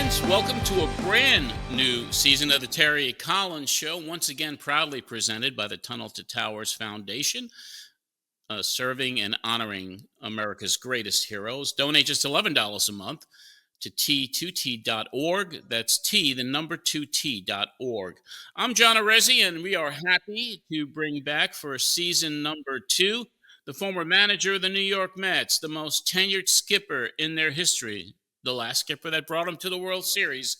friends. Welcome to a brand new season of the Terry Collins Show, once again proudly presented by the Tunnel to Towers Foundation, serving and honoring America's greatest heroes. Donate just $11 a month to T2T.org. That's T, the number 2T.org. I'm John Arezzi, and we are happy to bring back for season number 2 the former manager of the New York Mets, the most tenured skipper in their history, the last skipper that brought him to the World Series.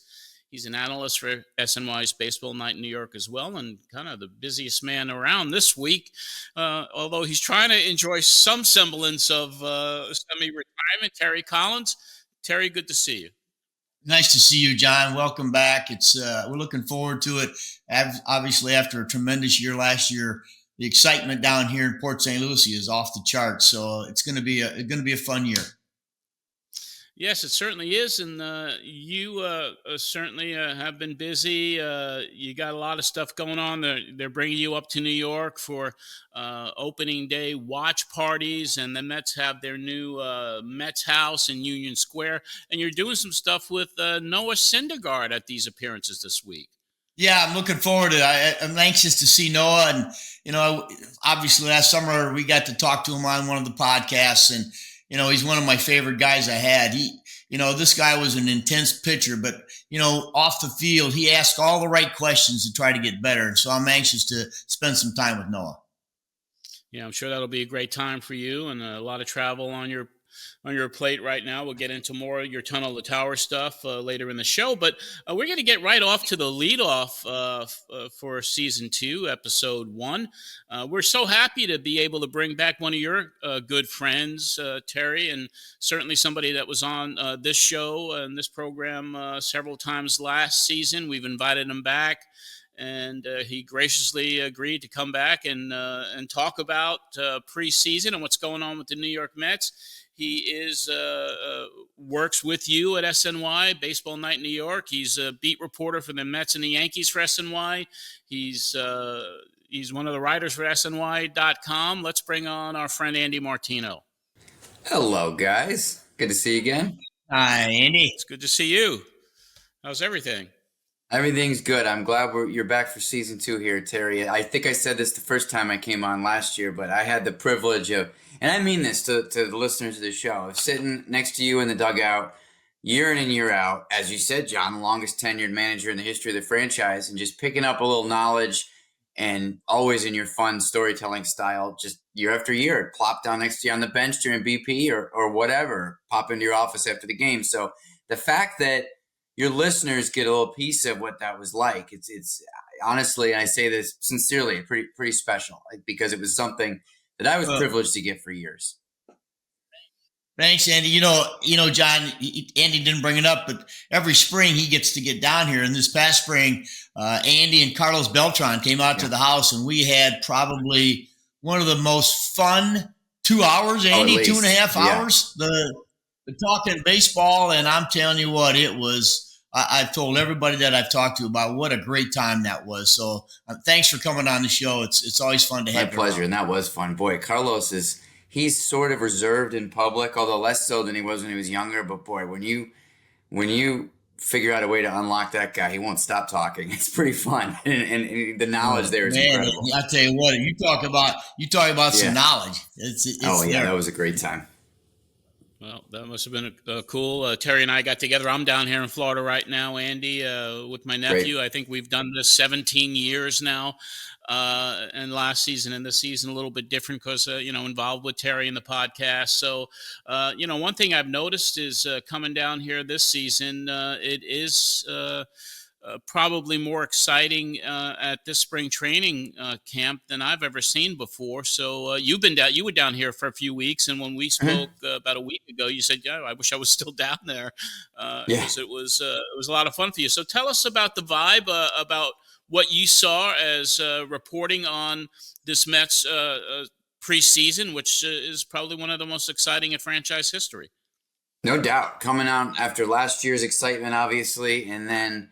He's an analyst for SNY's Baseball Night in New York as well, and kind of the busiest man around this week, although he's trying to enjoy some semblance of semi-retirement. Terry Collins. Terry, good to see you. Nice to see you, John. Welcome back. We're looking forward to it. Obviously, after a tremendous year last year, the excitement down here in Port St. Lucie is off the charts. So it's going to be a fun year. Yes, it certainly is, and you certainly have been busy. You got a lot of stuff going on. They're bringing you up to New York for opening day watch parties, and the Mets have their new Mets house in Union Square, and you're doing some stuff with Noah Syndergaard at these appearances this week. Yeah, I'm looking forward to it. I'm anxious to see Noah, and obviously last summer we got to talk to him on one of the podcasts, and he's one of my favorite guys I had. This guy was an intense pitcher, but, off the field, he asked all the right questions to try to get better. And so I'm anxious to spend some time with Noah. Yeah, I'm sure that'll be a great time for you, and a lot of travel on your plate right now. We'll get into more of your Tunnel to Tower stuff later in the show, but we're going to get right off to the leadoff for season 2, episode 1. We're so happy to be able to bring back one of your good friends, Terry, and certainly somebody that was on this show and this program several times last season. We've invited him back, and he graciously agreed to come back and talk about preseason and what's going on with the New York Mets. He works with you at SNY, Baseball Night in New York. He's a beat reporter for the Mets and the Yankees for SNY. He's one of the writers for SNY.com. Let's bring on our friend Andy Martino. Hello, guys. Good to see you again. Hi, Andy. It's good to see you. How's everything? Everything's good. I'm glad you're back for season 2 here, Terry. I think I said this the first time I came on last year, but I had the privilege of, and I mean this to the listeners of the show, of sitting next to you in the dugout year in and year out, as you said, John, the longest tenured manager in the history of the franchise, and just picking up a little knowledge, and always in your fun storytelling style, just year after year, plop down next to you on the bench during BP or whatever, pop into your office after the game. So the fact that your listeners get a little piece of what that was like, it's honestly, and I say this sincerely, pretty special, because it was something that I was privileged to get for years. Thanks, Andy. John, Andy didn't bring it up, but every spring he gets to get down here. And this past spring, Andy and Carlos Beltran came out to the house, and we had probably one of the most fun 2 hours, Andy, 2.5 hours, the talking baseball. And I'm telling you what, it was. I've told everybody that I've talked to about what a great time that was. So thanks for coming on the show. It's always fun to have you. My pleasure, and that was fun. Boy, Carlos he's sort of reserved in public, although less so than he was when he was younger. But boy, when you figure out a way to unlock that guy, he won't stop talking. It's pretty fun, and the knowledge there is incredible. I tell you what, you talk about some knowledge. It's that was a great time. Well, that must have been cool. Terry and I got together. I'm down here in Florida right now, Andy, with my nephew. Great. I think we've done this 17 years now. And last season and this season a little bit different because, involved with Terry in the podcast. So, one thing I've noticed is coming down here this season, it is probably more exciting at this spring training camp than I've ever seen before. So you were down here for a few weeks, and when we spoke about a week ago, you said, "Yeah, I wish I was still down there." Because it was a lot of fun for you. So tell us about the vibe, about what you saw as reporting on this Mets preseason, which is probably one of the most exciting in franchise history. No doubt, coming out after last year's excitement, obviously, and then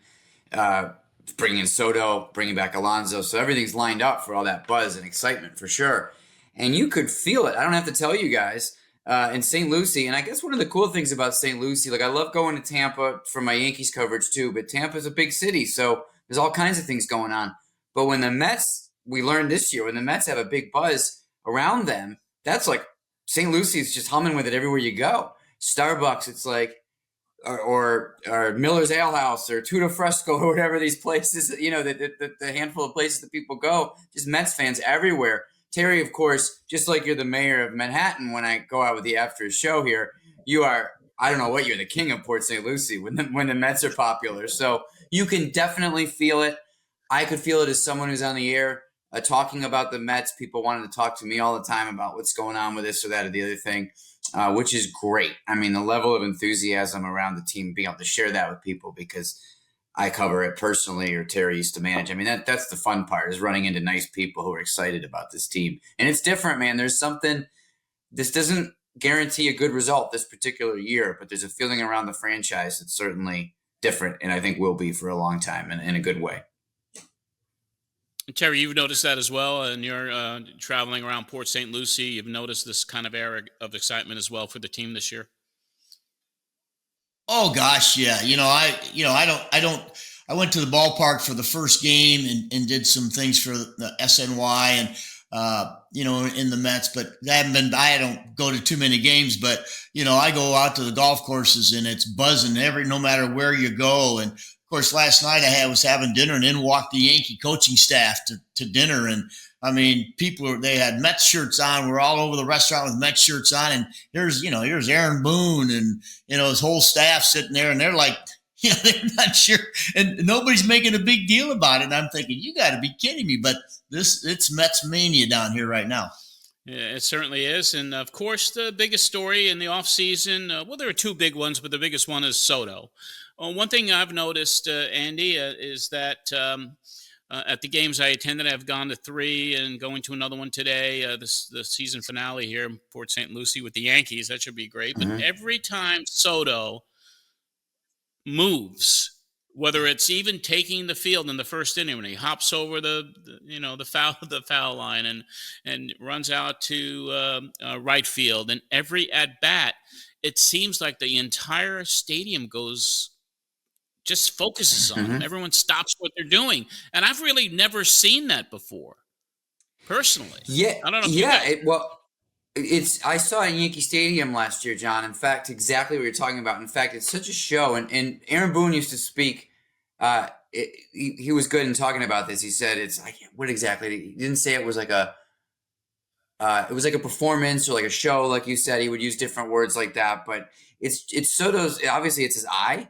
bringing in Soto, bringing back Alonso. So everything's lined up for all that buzz and excitement for sure. And you could feel it. I don't have to tell you guys. in St. Lucie. And I guess one of the cool things about St. Lucie, like I love going to Tampa for my Yankees coverage too, but Tampa's a big city, so there's all kinds of things going on. But when the Mets, we learned this year, when the Mets have a big buzz around them, that's like St. Lucie's just humming with it everywhere you go. Starbucks, it's like, or Miller's Ale House or Tudo Fresco or whatever these places, the handful of places that people go, just Mets fans everywhere. Terry, of course, just like you're the mayor of Manhattan when I go out with the after show here, you are, I don't know what, you're the king of Port St. Lucie when the Mets are popular. So you can definitely feel it. I could feel it as someone who's on the air talking about the Mets. People wanted to talk to me all the time about what's going on with this or that or the other thing. Which is great. I mean, the level of enthusiasm around the team, being able to share that with people because I cover it personally or Terry used to manage. I mean, that's the fun part, is running into nice people who are excited about this team. And it's different, man. There's something, this doesn't guarantee a good result this particular year, but there's a feeling around the franchise that's certainly different and I think will be for a long time in a good way. Terry, you've noticed that as well, and you're traveling around Port St. Lucie. You've noticed this kind of air of excitement as well for the team this year. Oh gosh, yeah. I went to the ballpark for the first game and did some things for the SNY and in the Mets, but I don't go to too many games, but I go out to the golf courses and it's buzzing no matter where you go. And of course, last night I was having dinner and in walked the Yankee coaching staff to dinner. And I mean, they had Mets shirts on. We're all over the restaurant with Mets shirts on. And here's Aaron Boone and, his whole staff sitting there and they're like, they're not sure. And nobody's making a big deal about it. And I'm thinking, you got to be kidding me. But it's Mets mania down here right now. Yeah, it certainly is. And of course, the biggest story in the offseason, there are two big ones, but the biggest one is Soto. One thing I've noticed, Andy, is that at the games I attended, I've gone to 3 and going to another one today, the season finale here in Port St. Lucie with the Yankees. That should be great. Mm-hmm. But every time Soto moves, whether it's even taking the field in the first inning when he hops over the foul line and runs out to right field, and every at bat, it seems like the entire stadium just focuses on him. Everyone stops what they're doing, and I've really never seen that before, personally. Yeah, I don't know. I saw it in Yankee Stadium last year, John. In fact, exactly what you're talking about. In fact, it's such a show. And Aaron Boone used to speak. He was good in talking about this. He said what exactly? He didn't say it was like it was like a performance or like a show, like you said. He would use different words like that. But it's Soto's. Obviously, it's his eye,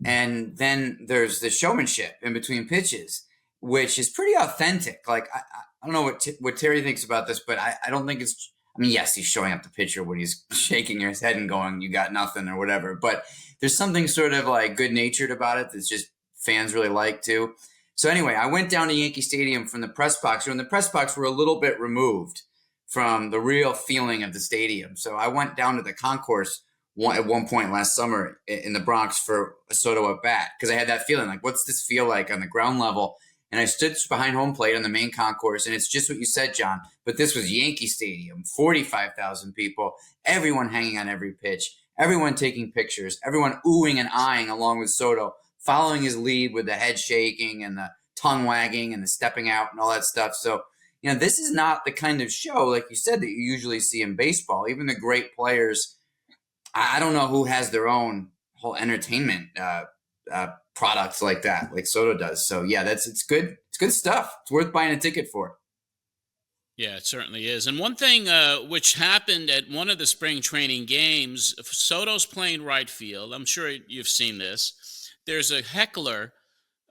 and then there's the showmanship in between pitches, which is pretty authentic. Like I don't know what Terry thinks about this, but I don't think it's. I mean, yes, he's showing up the pitcher when he's shaking his head and going, "You got nothing" or whatever. But there's something sort of like good-natured about it that's just fans really like too. So anyway, I went down to Yankee Stadium from the press box, and the press box were a little bit removed from the real feeling of the stadium. So I went down to the concourse at one point last summer in the Bronx for a Soto at bat because I had that feeling like, what's this feel like on the ground level? And I stood behind home plate on the main concourse, and it's just what you said, John. But this was Yankee Stadium, 45,000 people, everyone hanging on every pitch, everyone taking pictures, everyone oohing and eyeing along with Soto, following his lead with the head shaking and the tongue wagging and the stepping out and all that stuff. So, this is not the kind of show, like you said, that you usually see in baseball. Even the great players, I don't know who has their own whole entertainment products like that, like Soto does. So yeah, it's good. It's good stuff. It's worth buying a ticket for. Yeah, it certainly is. And one thing which happened at one of the spring training games, Soto's playing right field. I'm sure you've seen this. There's a heckler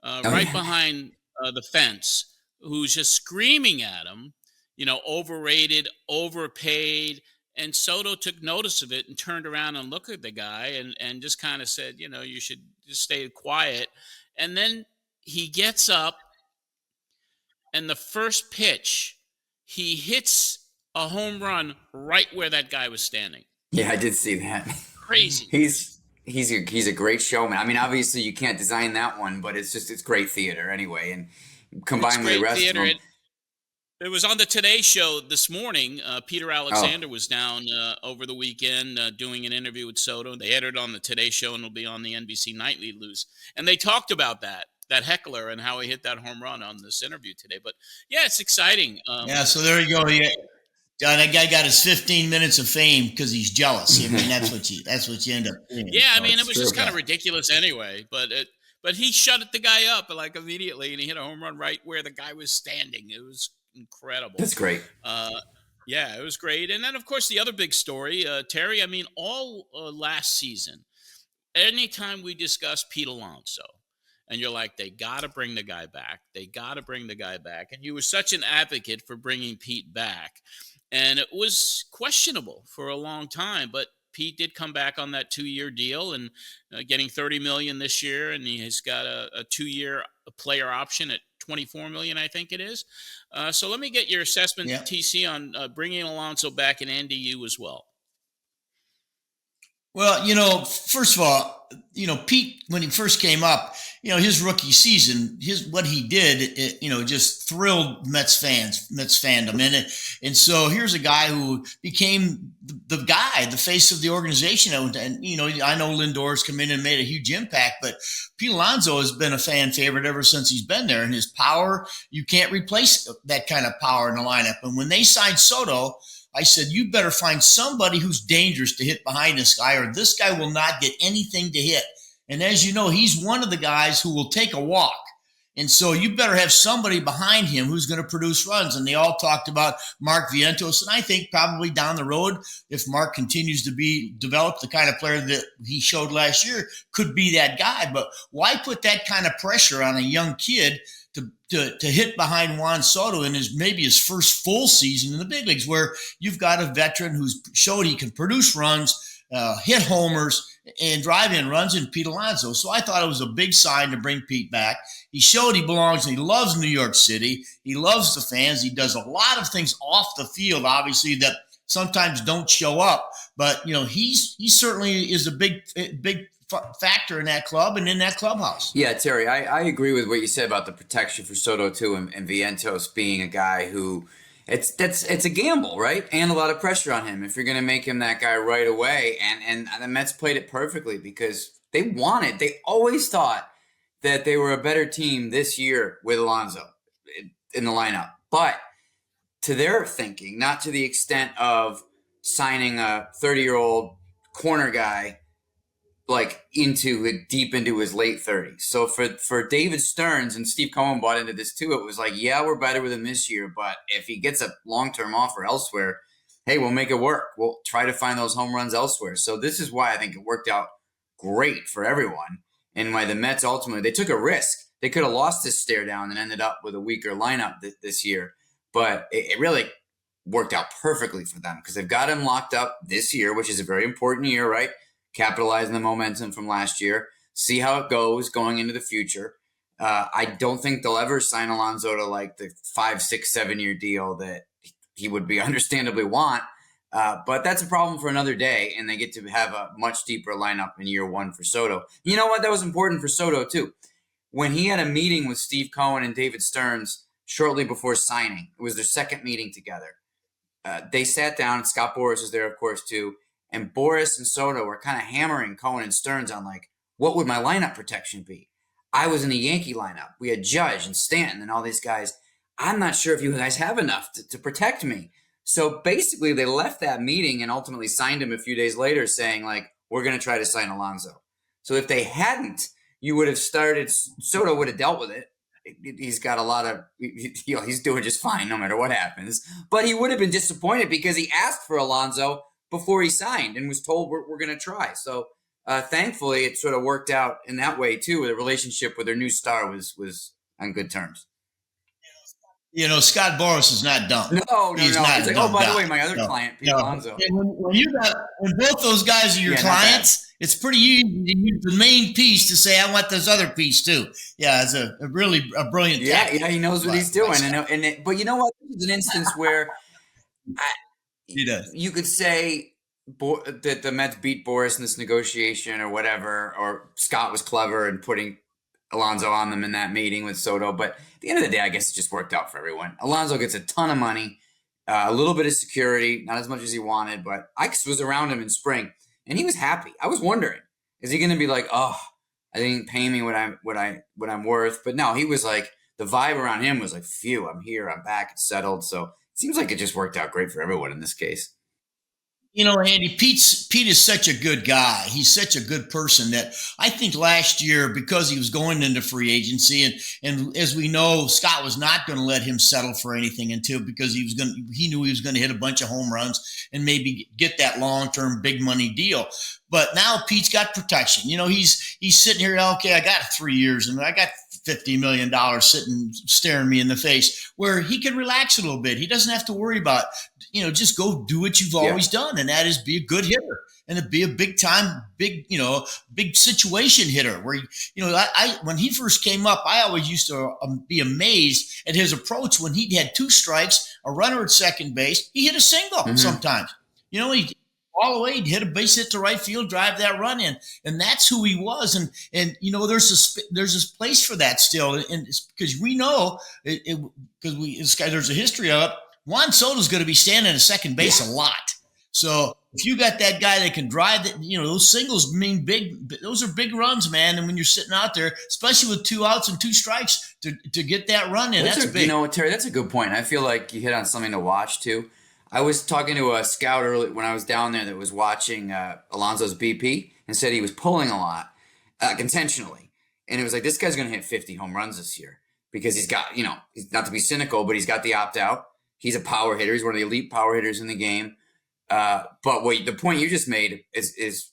behind the fence who's just screaming at him, overrated, overpaid. And Soto took notice of it and turned around and looked at the guy and just kind of said, you should just stay quiet. And then he gets up, and the first pitch, he hits a home run right where that guy was standing. Yeah, I did see that. Crazy. He's a great showman. I mean, obviously you can't design that one, but it's great theater anyway. And combined with the rest of them. It was on the Today Show this morning. Peter Alexander was down over the weekend doing an interview with Soto. They aired it on the Today Show, and it'll be on the NBC Nightly News. And they talked about that heckler and how he hit that home run on this interview today. But yeah, it's exciting. So there you go. Yeah. John, that guy got his 15 minutes of fame because he's jealous. I mean, that's what you end up doing. Yeah, I mean, it was just kind of ridiculous anyway. But he shut the guy up like immediately, and he hit a home run right where the guy was standing. It was incredible. That's great. Yeah, it was great. And then, of course, the other big story, Terry, I mean, all last season, anytime we discuss Pete Alonso, and you're like, they got to bring the guy back. They got to bring the guy back. And you were such an advocate for bringing Pete back. And it was questionable for a long time, but Pete did come back on that 2-year deal and getting $30 million this year. And he has got a 2-year player option at $24 million, I think it is. So let me get your assessment, TC, on bringing Alonso back, and Andy, you as well. Well, first of all, Pete, when he first came up, his rookie season, what he did, just thrilled Mets fandom. And so here's a guy who became the guy, the face of the organization. And, I know Lindor's come in and made a huge impact, but Pete Alonso has been a fan favorite ever since he's been there. And his power, you can't replace that kind of power in the lineup. And when they signed Soto, I said, you better find somebody who's dangerous to hit behind this guy, or this guy will not get anything to hit. And as you know, he's one of the guys who will take a walk. And so you better have somebody behind him who's going to produce runs. And they all talked about Mark Vientos. And I think probably down the road, if Mark continues to be developed, the kind of player that he showed last year could be that guy. But why put that kind of pressure on a young kid to hit behind Juan Soto in maybe his first full season in the big leagues, where you've got a veteran who's showed he can produce runs, hit homers, and drive in runs in Pete Alonso. So I thought it was a big sign to bring Pete back. He showed he belongs, and he loves New York City. He loves the fans. He does a lot of things off the field, obviously, that sometimes don't show up. But, he certainly is a big factor in that club and in that clubhouse. Yeah, Terry, I agree with what you said about the protection for Soto too, and Vientos being a guy who it's a gamble, right? And a lot of pressure on him if you're going to make him that guy right away. And the Mets played it perfectly because they always thought that they were a better team this year with Alonso in the lineup. But to their thinking, not to the extent of signing a 30-year-old corner guy like deep into his late 30s. So for David Stearns, and Steve Cohen bought into this too, it was like, yeah, we're better with him this year, but if he gets a long-term offer elsewhere, hey, we'll make it work. We'll try to find those home runs elsewhere. So this is why I think it worked out great for everyone, and why the Mets ultimately, they took a risk. They could have lost this stare down and ended up with a weaker lineup this year, but it really worked out perfectly for them because they've got him locked up this year, which is a very important year, right? Capitalizing the momentum from last year, see how it goes going into the future. I don't think they'll ever sign Alonso to like the 5, 6, 7-year deal that he would be understandably want. But that's a problem for another day, and they get to have a much deeper lineup in year one for Soto. You know what? That was important for Soto too. When he had a meeting with Steve Cohen and David Stearns shortly before signing, it was their second meeting together. They sat down. Scott Boras was there, of course, too. And Boras and Soto were kind of hammering Cohen and Stearns on, like, what would my lineup protection be? I was in the Yankee lineup. We had Judge and Stanton and all these guys. I'm not sure if you guys have enough to protect me. So basically, they left that meeting and ultimately signed him a few days later saying, like, we're going to try to sign Alonso. So if they hadn't, you would have started, Soto would have dealt with it. He's got a lot of, he's doing just fine no matter what happens. But he would have been disappointed because he asked for Alonso before he signed and was told we're going to try. So thankfully, it sort of worked out in that way, too. The relationship with their new star was on good terms. Scott Boras is not dumb. No. He's not. It's like, oh, by the way, my other no, client, Pete Alonso. When both those guys are your clients, it's pretty easy to use the main piece to say, I want this other piece too. Yeah, it's a really brilliant tactic. Yeah, he knows what he's doing. But you know what? This is an instance where he does. You could say that the Mets beat Boras in this negotiation or whatever, or Scott was clever in putting Alonso on them in that meeting with Soto. But at the end of the day, I guess it just worked out for everyone. Alonso gets a ton of money, a little bit of security, not as much as he wanted, but I was around him in spring, and he was happy. I was wondering, is he going to be like, oh, I didn't pay me what I'm worth? But no, he was like, the vibe around him was like, phew, I'm here, I'm back, it's settled. So it seems like it just worked out great for everyone in this case. You know, Andy, Pete is such a good guy. He's such a good person that I think last year, because he was going into free agency, and as we know, Scott was not going to let him settle for anything because he knew he was going to hit a bunch of home runs and maybe get that long-term big money deal. But now Pete's got protection. You know, he's sitting here, okay, I got 3 years and I got $50 million staring me in the face, where he can relax a little bit. He doesn't have to worry about, just go do what you've always done. And that is be a good hitter and to be a big situation hitter where, when he first came up, I always used to be amazed at his approach. When he had 2 strikes, a runner at second base, he hit a single sometimes. He all the way, he'd hit a base hit to right field, drive that run in, and that's who he was. And there's this place for that still, and because we know there's a history of it. Juan Soto is going to be standing at second base a lot. So if you got that guy that can drive that, those singles mean big. Those are big runs, man. And when you're sitting out there, especially with 2 outs and 2 strikes, to get that run in, that's big. Terry, that's a good point. I feel like you hit on something to watch too. I was talking to a scout early when I was down there that was watching Alonso's BP and said he was pulling a lot intentionally. And it was like, this guy's going to hit 50 home runs this year because he's got, he's not to be cynical, but he's got the opt-out. He's a power hitter. He's one of the elite power hitters in the game. But the point you just made is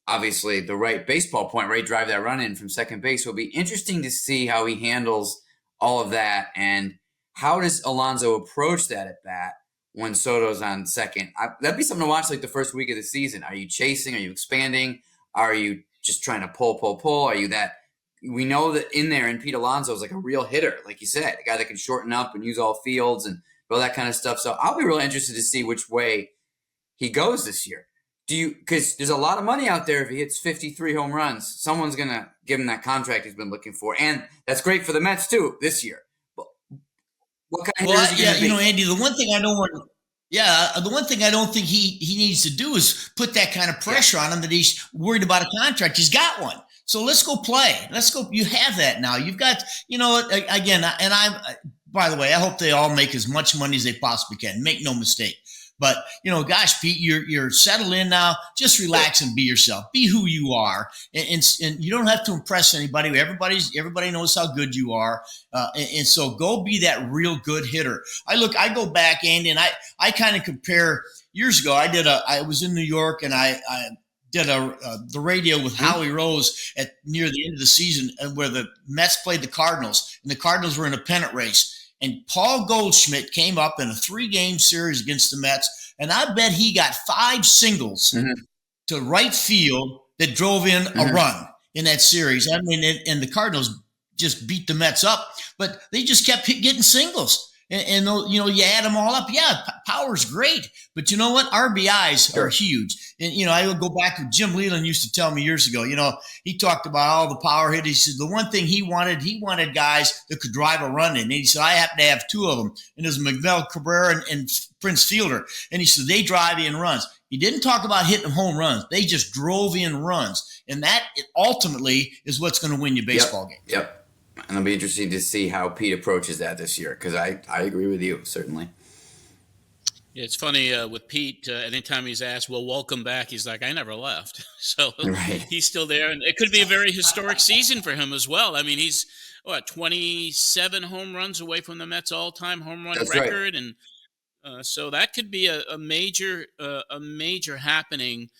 obviously the right baseball point, right? Drive that run in from second base. So it'll be interesting to see how he handles all of that. And how does Alonso approach that at bat when Soto's on second? That'd be something to watch like the first week of the season. Are you chasing? Are you expanding? Are you just trying to pull? Are you that? We know that in there, and Pete Alonso is like a real hitter, like you said, a guy that can shorten up and use all fields and all that kind of stuff. So I'll be really interested to see which way he goes this year. Because there's a lot of money out there if he hits 53 home runs. Someone's going to give him that contract he's been looking for. And that's great for the Mets too this year. What kind of hitter is he going to be? Andy, the one thing I don't think he needs to do is put that kind of pressure on him that he's worried about a contract. He's got one. So let's go play. Let's go. You have that now. You've got, again, and by the way, I hope they all make as much money as they possibly can. Make no mistake. But, gosh, Pete, you're settled in now. Just relax and be yourself. Be who you are. And you don't have to impress anybody. Everybody knows how good you are. And so go be that real good hitter. I go back, Andy, and I kind of compare years ago. I was in New York, and I did the radio with Howie Rose near the end of the season, where the Mets played the Cardinals, and the Cardinals were in a pennant race. And Paul Goldschmidt came up in a 3-game series against the Mets, and I bet he got 5 singles to right field that drove in a run in that series. I mean, and the Cardinals just beat the Mets up, but they just kept getting singles. And you add them all up. Yeah, power's great, but you know what? RBIs are huge. And I would go back to Jim Leland used to tell me years ago. He talked about all the power hit. He said the one thing he wanted guys that could drive a run in. And he said I happen to have 2 of them, and there's Miguel Cabrera and Prince Fielder. And he said they drive in runs. He didn't talk about hitting home runs. They just drove in runs, and that ultimately is what's going to win you baseball games. Yep. And it'll be interesting to see how Pete approaches that this year, because I agree with you, certainly. Yeah, it's funny with Pete, anytime he's asked, well, welcome back, he's like, I never left. So He's still there. And it could be a very historic season for him as well. I mean, he's, 27 home runs away from the Mets all-time home run record. Right. And so that could be a major happening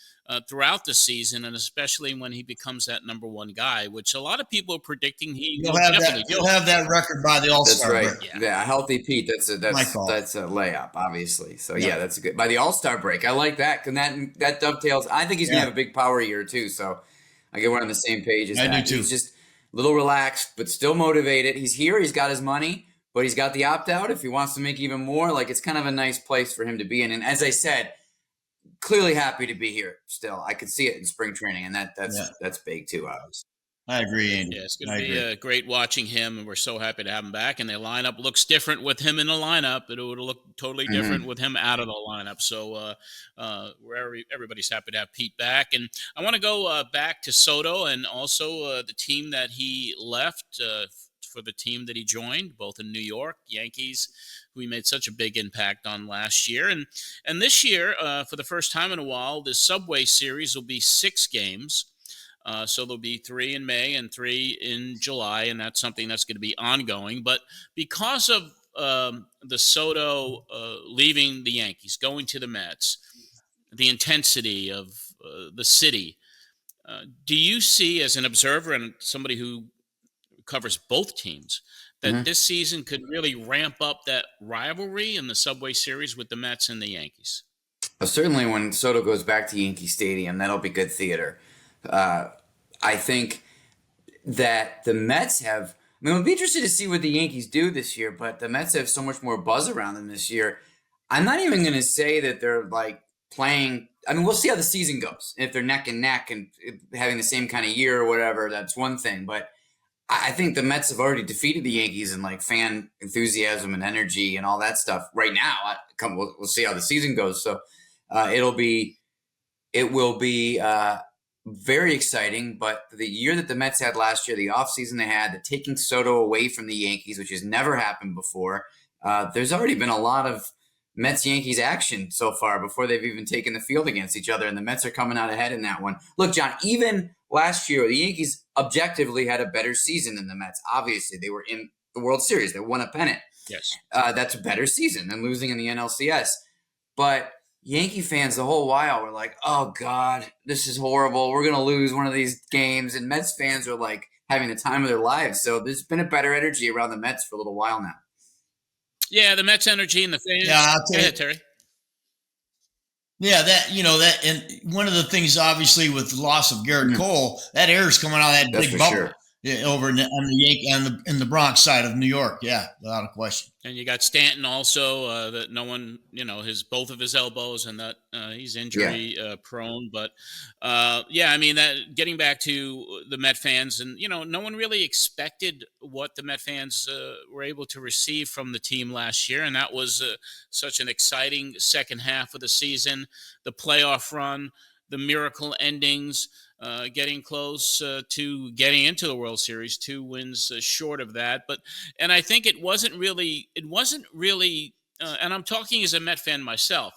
throughout the season, and especially when he becomes that number 1 guy, which a lot of people are predicting he'll have that record by the All-Star break. That's right. break. Yeah, a healthy Pete. That's a layup, obviously. So yeah, that's good. By the All-Star break, I like that, and that dovetails. I think he's gonna have a big power year too. So I get we're on the same page as that. I do too. He's just a little relaxed, but still motivated. He's here. He's got his money, but he's got the opt-out. If he wants to make even more, it's kind of a nice place for him to be in. And as I said, clearly happy to be here still. I could see it in spring training, and that's big too, obviously. I agree, Andy. Yeah, it's going to I be agree. great watching him, and we're so happy to have him back. And their lineup looks different with him in the lineup. It would look totally different Hmm. with him out of the lineup. So everybody's happy to have Pete back. And I want to go back to Soto and also the team that he left for the team that he joined, both in New York, Yankees, who he made such a big impact on last year. And this year, for the first time in a while, this Subway Series will be 6 games. So there'll be 3 in May and 3 in July, and that's something that's going to be ongoing. But because of the Soto leaving the Yankees, going to the Mets, the intensity of the city, do you see, as an observer and somebody who covers both teams, that Hmm. this season could really ramp up that rivalry in the Subway Series with the Mets and the Yankees? Well, certainly when Soto goes back to Yankee Stadium, that'll be good theater. Uh, I think that the Mets have. I mean, it'll be interesting to see what the Yankees do this year, but the Mets have so much more buzz around them this year. I'm not even going to say that they're like playing. I mean, we'll see how the season goes. If they're neck and neck and having the same kind of year or whatever, that's one thing. But I think the Mets have already defeated the Yankees in like fan enthusiasm and energy and all that stuff right now. We'll see how the season goes. So it'll be it will be very exciting. But the year that the Mets had last year, the offseason they had, the taking Soto away from the Yankees, which has never happened before, there's already been a lot of Mets Yankees action so far before they've even taken the field against each other. And the Mets are coming out ahead in that one. Look, John, even last year, the Yankees objectively had a better season than the Mets. Obviously, they were in the World Series, they won a pennant. Yes. That's a better season than losing in the NLCS. But Yankee fans the whole while were like, "Oh God, this is horrible. We're gonna lose one of these games." And Mets fans are like having the time of their lives. So there's been a better energy around the Mets for a little while now. Yeah, the Mets energy and the fans. Yeah, I'll Go tell you. ahead, Terry. Yeah, and one of the things, obviously, with the loss of Garrett Mhm. Cole, that air is coming out of that That's big for bubble sure. over on the in the Bronx side of New York. Yeah, without a question. And you got Stanton also, that no one, both of his elbows, and that he's Yeah. injury prone. But yeah, I mean, that getting back to the Met fans, and no one really expected what the Met fans were able to receive from the team last year, and that was such an exciting second half of the season, the playoff run, the miracle endings. Getting close to getting into the World Series, 2 wins short of that. And I think it wasn't really, and I'm talking as a Met fan myself.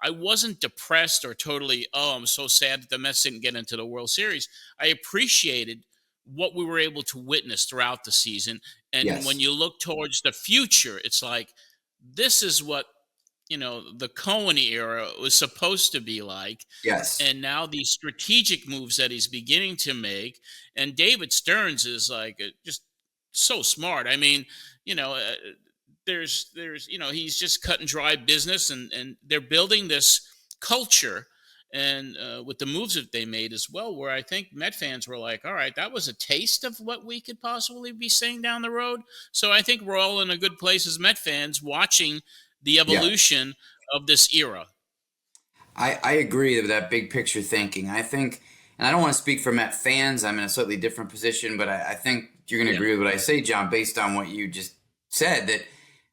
I wasn't depressed or totally, oh, I'm so sad that the Mets didn't get into the World Series. I appreciated what we were able to witness throughout the season. And when Yes. you look towards the future, it's like, this is what, the Cohen era was supposed to be like. Yes. And now these strategic moves that he's beginning to make, and David Stearns is like just so smart. I mean, you know, uh, there's he's just cut and dry business, and they're building this culture, and with the moves that they made as well, where I think Met fans were like, all right, that was a taste of what we could possibly be seeing down the road. So I think we're all in a good place as Met fans watching the Yeah. evolution of this era. I agree with that big picture thinking. I think, and I don't want to speak for Met fans. I'm in a slightly different position, but I think you're going to Yeah. agree with what I say, John, based on what you just said. That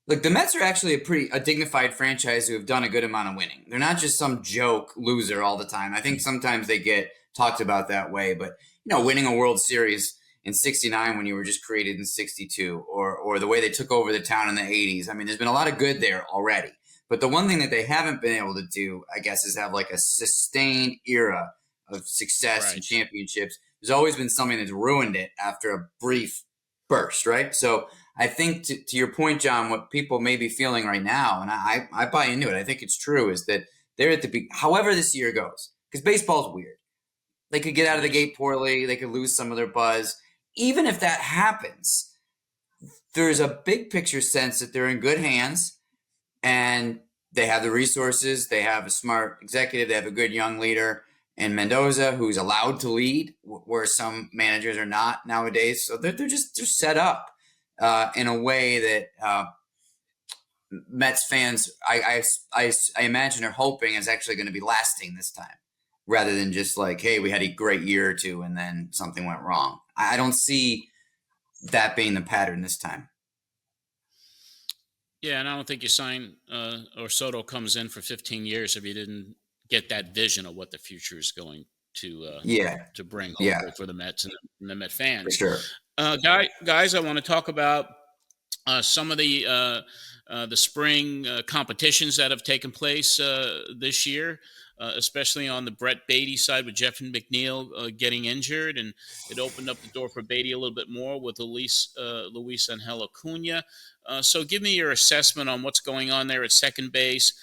look, the Mets are actually a dignified franchise who have done a good amount of winning. They're not just some joke loser all the time. I think sometimes they get talked about that way, but winning a World Series in '69 when you were just created in '62, or the way they took over the town in the '80s. I mean, there's been a lot of good there already. But the one thing that they haven't been able to do, I guess, is have like a sustained era of success and Right. championships. There's always been something that's ruined it after a brief burst, right? So I think to your point, John, what people may be feeling right now, and I buy into it, I think it's true, is that they're at however this year goes, because baseball's weird. They could get out of It the is. gate poorly, they could lose some of their buzz. Even if that happens, there's a big picture sense that they're in good hands and they have the resources. They have a smart executive. They have a good young leader in Mendoza who's allowed to lead, where some managers are not nowadays. So they're set up in a way that Mets fans, I imagine, are hoping is actually going to be lasting this time. rather than just like, hey, we had a great year or two and then something went wrong. I don't see that being the pattern this time. Yeah, and I don't think you sign or Soto comes in for 15 years if you didn't get that vision of what the future is going to bring, hopefully, for the Mets and the Met fans. For sure. Guys, I want to talk about some of the spring competitions that have taken place this year, especially on the Brett Beatty side with Jeff and McNeil getting injured, and it opened up the door for Beatty a little bit more with Luis Angel Acuna. So give me your assessment on what's going on there at second base,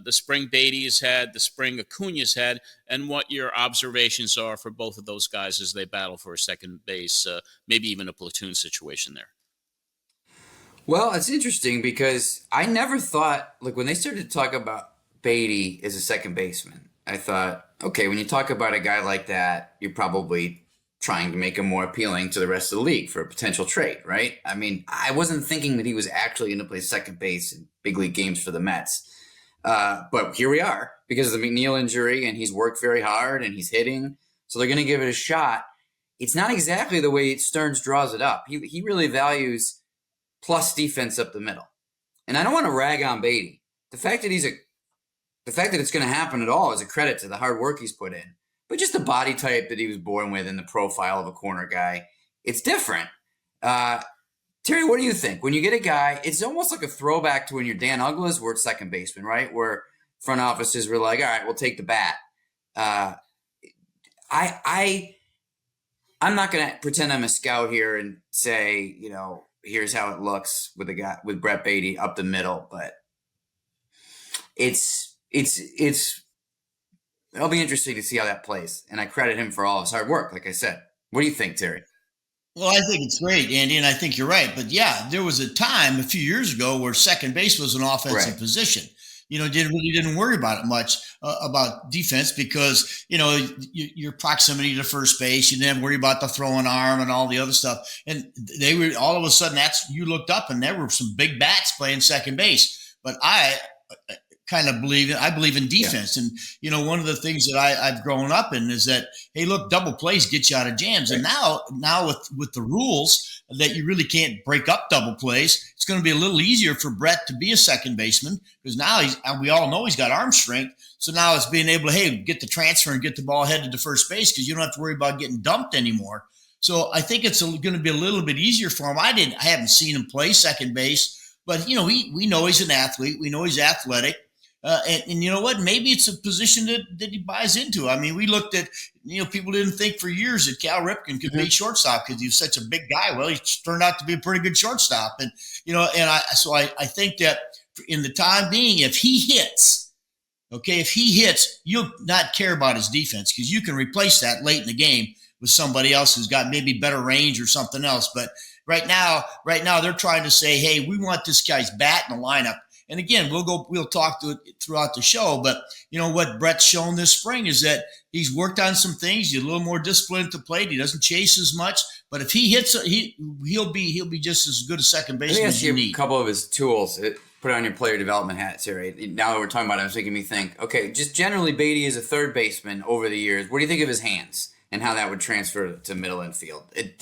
the spring Beatty has had, the spring Acuna's had, and what your observations are for both of those guys as they battle for a second base, maybe even a platoon situation there. Well, it's interesting because I never thought, like when they started to talk about Beatty as a second baseman, I thought, okay, when you talk about a guy like that, you're probably trying to make him more appealing to the rest of the league for a potential trade, right? I mean, I wasn't thinking that he was actually going to play second base in big league games for the Mets. But here we are because of the McNeil injury, and he's worked very hard and he's hitting. So they're going to give it a shot. It's not exactly the way Stearns draws it up. He really values plus defense up the middle. And I don't want to rag on Beatty. The fact that it's going to happen at all is a credit to the hard work he's put in. But just the body type that he was born with and the profile of a corner guy, it's different. Terry, what do you think? When you get a guy, it's almost like a throwback to when you're Dan Ugglas were at second baseman, right? Where front offices were like, all right, we'll take the bat. I'm not going to pretend I'm a scout here and say, here's how it looks with a guy with Brett Beatty up the middle, but it's it'll be interesting to see how that plays. And I credit him for all his hard work, like I said. What do you think, Terry? Well, I think it's great, Andy, and I think you're right. But yeah, there was a time a few years ago where second base was an offensive position. Didn't worry about it much about defense because, your proximity to first base, you didn't worry about the throwing arm and all the other stuff. And they were all of a sudden you looked up and there were some big bats playing second base. But I kind of believe in defense. Yeah. And, one of the things that I've grown up in is that, hey, look, double plays get you out of jams. Right. And now with the rules that you really can't break up double plays, it's going to be a little easier for Brett to be a second baseman because now we all know he's got arm strength. So now it's being able to, hey, get the transfer and get the ball headed to first base because you don't have to worry about getting dumped anymore. So I think it's going to be a little bit easier for him. I haven't seen him play second base, but, we know he's an athlete. We know he's athletic. And you know what? Maybe it's a position that he buys into. I mean, we looked at, people didn't think for years that Cal Ripken could be shortstop because he was such a big guy. Well, he turned out to be a pretty good shortstop. And, I think that in the time being, if he hits, you'll not care about his defense because you can replace that late in the game with somebody else who's got maybe better range or something else. But right now they're trying to say, hey, we want this guy's bat in the lineup. And again, we'll talk to it throughout the show, but what Brett's shown this spring is that he's worked on some things. He's a little more disciplined at the plate. He doesn't chase as much, but if he hits, he'll be just as good a second baseman as you need. A couple of his tools. Put on your player development hat, Terry. Now that we're talking about it, it's making me think. Okay, just generally, Beatty is a third baseman over the years. What do you think of his hands and how that would transfer to middle infield? What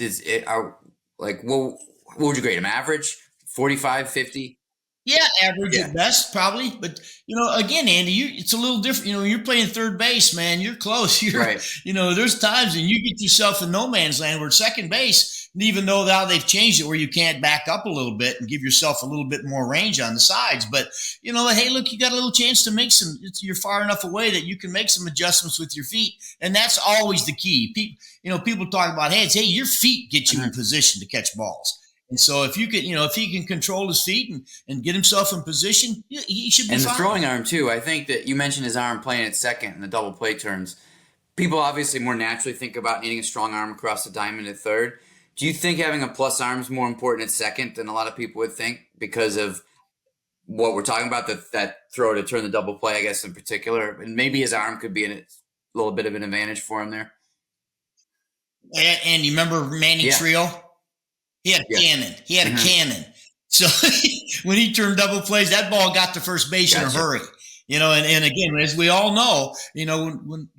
would you grade him? Average, 45, 50? Yeah, average at best, probably. But, again, Andy, it's a little different. When you're playing third base, man, you're close. Right. There's times when you get yourself in no man's land where second base, even though now they've changed it where you can't back up a little bit and give yourself a little bit more range on the sides. But, hey, look, you got a little chance to make you're far enough away that you can make some adjustments with your feet. And that's always the key. People talk about hands. Hey, your feet get you in position to catch balls. And so if he can control his feet and get himself in position, he should be fine. And the throwing arm, too. I think that you mentioned his arm playing at second in the double play turns. People obviously more naturally think about needing a strong arm across the diamond at third. Do you think having a plus arm is more important at second than a lot of people would think because of what we're talking about, that throw to turn the double play, I guess, in particular? And maybe his arm could be a little bit of an advantage for him there. And you remember Manny Trio? He had a cannon. He had a cannon. So when he turned double plays, that ball got to first base in a hurry. And again, as we all know, when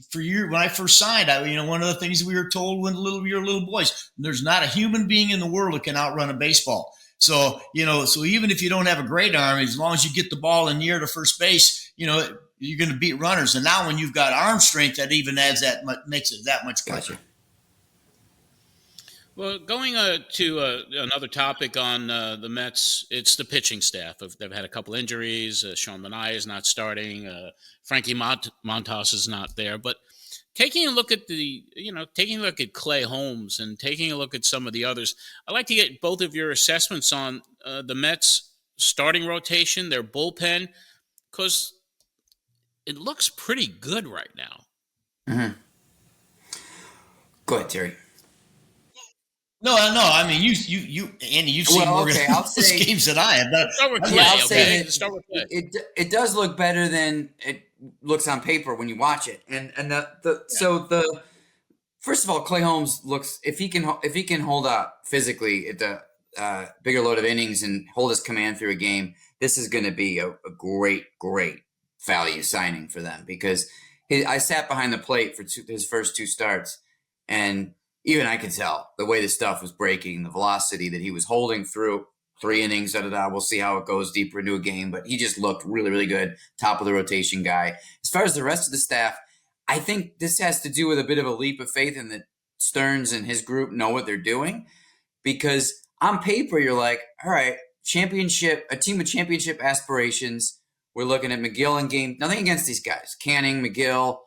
I first signed, one of the things we were told when we were little boys, there's not a human being in the world that can outrun a baseball. So, so even if you don't have a great arm, as long as you get the ball in the air to first base, you're going to beat runners. And now when you've got arm strength, that even makes it that much quicker. Well, going to another topic on the Mets, it's the pitching staff. They've had a couple injuries. Sean Manaea is not starting. Frankie Montas is not there. But taking a look at Clay Holmes and taking a look at some of the others, I'd like to get both of your assessments on the Mets starting rotation, their bullpen, because it looks pretty good right now. Mm-hmm. Go ahead, Terry. No. I mean, Andy, you've seen more games than I have. Start with Clay. It does look better than it looks on paper when you watch it. So first of all, Clay Holmes looks, if he can hold up physically at the bigger load of innings and hold his command through a game, this is going to be a great value signing for them, because I sat behind the plate for his first two starts, and even I could tell the way the stuff was breaking, the velocity that he was holding through 3 innings. We'll see how it goes deeper into a game, but he just looked really, really good. Top of the rotation guy. As far as the rest of the staff, I think this has to do with a bit of a leap of faith in that Stearns and his group know what they're doing, because on paper, you're like, all right, a team with championship aspirations. We're looking at McGill in game, nothing against these guys. Canning, McGill,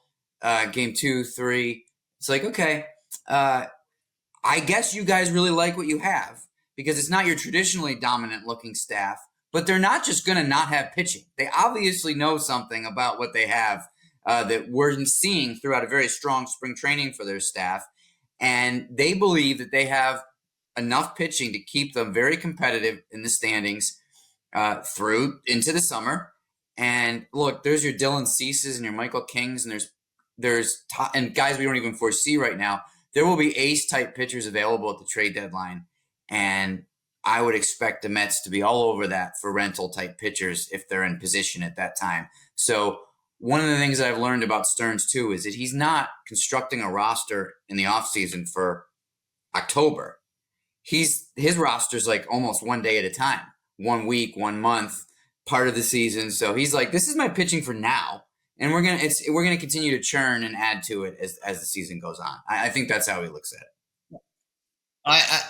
game 2, 3. It's like, okay, I guess you guys really like what you have, because it's not your traditionally dominant looking staff, but they're not just going to not have pitching. They obviously know something about what they have that we're seeing throughout a very strong spring training for their staff. And they believe that they have enough pitching to keep them very competitive in the standings through into the summer. And look, there's your Dylan Ceases and your Michael Kings, and there's guys we don't even foresee right now. There will be ace-type pitchers available at the trade deadline, and I would expect the Mets to be all over that for rental-type pitchers if they're in position at that time. So one of the things that I've learned about Stearns, too, is that he's not constructing a roster in the offseason for October. His roster's like almost one day at a time, 1 week, 1 month, part of the season. So he's like, this is my pitching for now. And we're gonna continue to churn and add to it as the season goes on. I think that's how he looks at it.